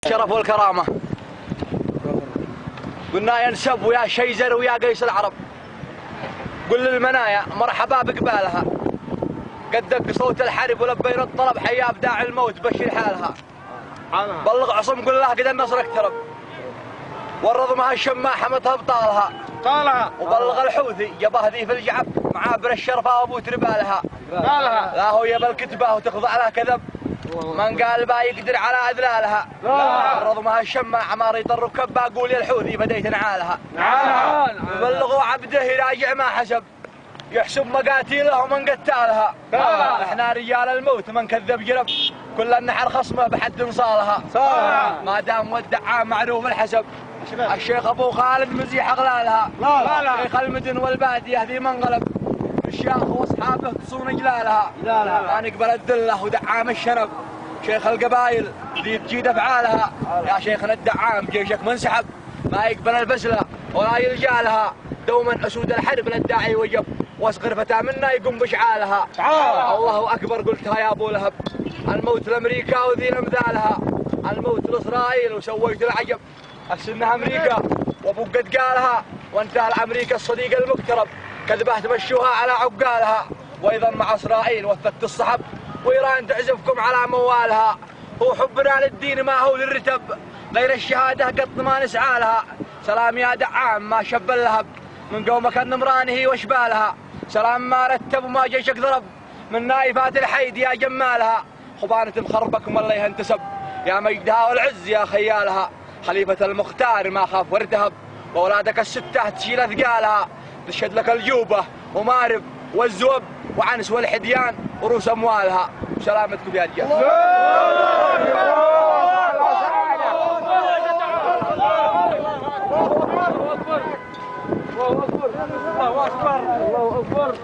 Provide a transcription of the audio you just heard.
الشرف والكرامة قلنا ينسب ويا شيزر ويا قيس العرب. قل للمنايا مرحبا بقبالها، قد دق صوت الحرب ولبين الطلب حيا ابداع الموت بشر حالها. بلغ عصم قل لها قد النصر اقترب، والرضمها الشماحة متهبطالها طالها. وبلغ الحوثي جبه ذي في الجعب معابر الشرفة وابو تربالها. لا هو يبى الكتبة وتخضع له كذب، من قال با يقدر على اذلالها. الرضمها الشماعة ماريط الركب باقول يا الحوثي بديت نعالها. بلغوا عبده يراجع ما حسب، يحسب مقاتيله ومن قتالها. احنا رجال الموت من كذب جرب، كل النحر خصمه بحد انصالها. ما دام ودعا معروف الحسب، الشيخ ابو خالد مزيح اغلالها. شيخ المدن والباديه ذي منقلب، الشيخ واصحابه تصون جلالها. ما نقبل الذله ودعام الشنب، شيخ القبايل ذي تجيد افعالها. يا شيخنا الدعام جيشك منسحب، ما يقبل البسله ولا يلجا لها. دوما اسود الحرب للداعي وجب، واصغر فتى منا يقوم بشعالها. الله اكبر قلتها يا ابو لهب، الموت لامريكا وذي امثالها. الموت لاسرائيل وسويت العجب، السنه امريكا وابو قد قالها. وانتهى لامريكا الصديق المقترب، كذبه تمشوها على عقالها. وايضا مع اسرائيل وثقت الصحب، وايران تعزفكم على موالها. هو حبنا للدين ما هو للرتب، غير الشهاده قط ما نسعى لها. سلام يا دعام ما شب اللهب، من قومك النمرانه واشبالها. سلام ما رتب وما جيشك ضرب، من نايفات الحيد يا جمالها. خبانة مخربك والله ينتسب، يا مجدها والعز يا خيالها. خليفة المختار ما خاف وارتهب، واولادك الستة تشيل اثقالها. تشهد لك الجوبة ومارب والزوب وعنس والحديان وروس اموالها. سلامتكم يا رجال. الله أكبر الله أكبر الله أكبر.